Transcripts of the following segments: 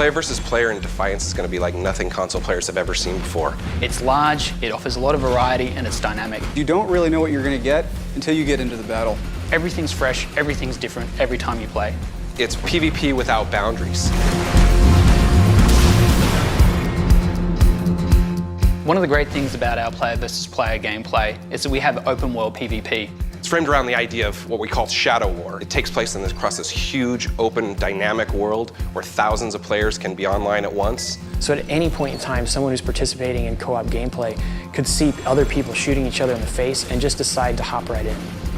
Player versus player in Defiance is going to be like nothing console players have ever seen before. It's large, it offers a lot of variety, and it's dynamic. You don't really know what you're going to get until you get into the battle. Everything's fresh, everything's different every time you play. It's PvP without boundaries. One of the great things about our player versus player gameplay is that we have open world PvP. It's framed around the idea of what we call Shadow War. It takes place across this huge, open, dynamic world where thousands of players can be online at once. So at any point in time, someone who's participating in co-op gameplay could see other people shooting each other in the face and just decide to hop right in.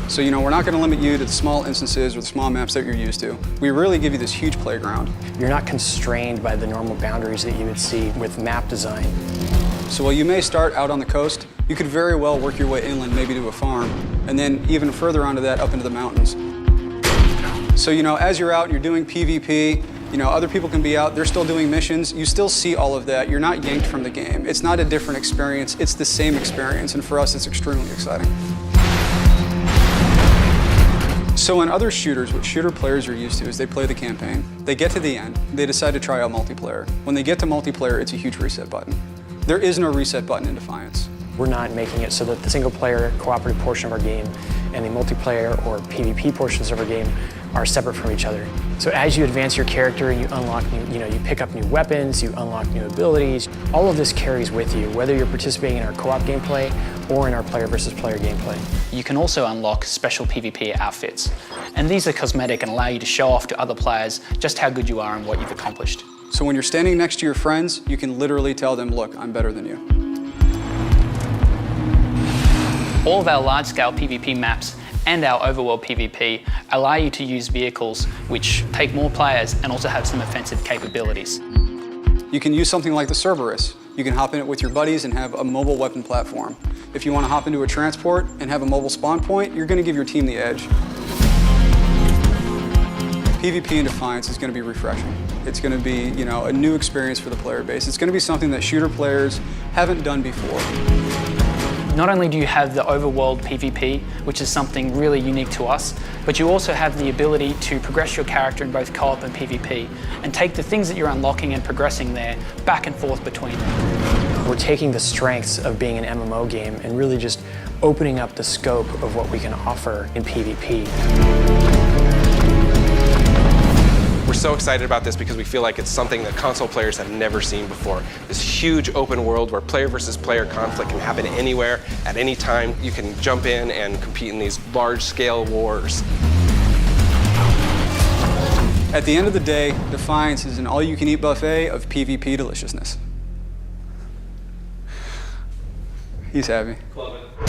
So, we're not going to limit you to the small instances or the small maps that you're used to. We really give you this huge playground. You're not constrained by the normal boundaries that you would see with map design. So while you may start out on the coast, you could very well work your way inland, maybe to a farm, and then even further onto that, up into the mountains. So, as you're out and you're doing PvP, other people can be out, they're still doing missions, you still see all of that. You're not yanked from the game. It's not a different experience, it's the same experience, and for us, it's extremely exciting. So in other shooters, what shooter players are used to is they play the campaign, they get to the end, they decide to try out multiplayer. When they get to multiplayer, it's a huge reset button. There is no reset button in Defiance. We're not making it so that the single-player cooperative portion of our game and the multiplayer or PvP portions of our game are separate from each other. So as you advance your character and you unlock new, you pick up new weapons, you unlock new abilities, all of this carries with you, whether you're participating in our co-op gameplay or in our player versus player gameplay. You can also unlock special PvP outfits, and these are cosmetic and allow you to show off to other players just how good you are and what you've accomplished. So when you're standing next to your friends, you can literally tell them, look, I'm better than you. All of our large-scale PvP maps and our overworld PvP allow you to use vehicles which take more players and also have some offensive capabilities. You can use something like the Cerberus. You can hop in it with your buddies and have a mobile weapon platform. If you want to hop into a transport and have a mobile spawn point, you're going to give your team the edge. PvP in Defiance is going to be refreshing. It's going to be, a new experience for the player base. It's going to be something that shooter players haven't done before. Not only do you have the overworld PvP, which is something really unique to us, but you also have the ability to progress your character in both co-op and PvP, and take the things that you're unlocking and progressing there back and forth between them. We're taking the strengths of being an MMO game and really just opening up the scope of what we can offer in PvP. We're so excited about this because we feel like it's something that console players have never seen before. This huge open world where player versus player conflict can happen anywhere, at any time. You can jump in and compete in these large-scale wars. At the end of the day, Defiance is an all-you-can-eat buffet of PvP deliciousness. He's happy. Love it.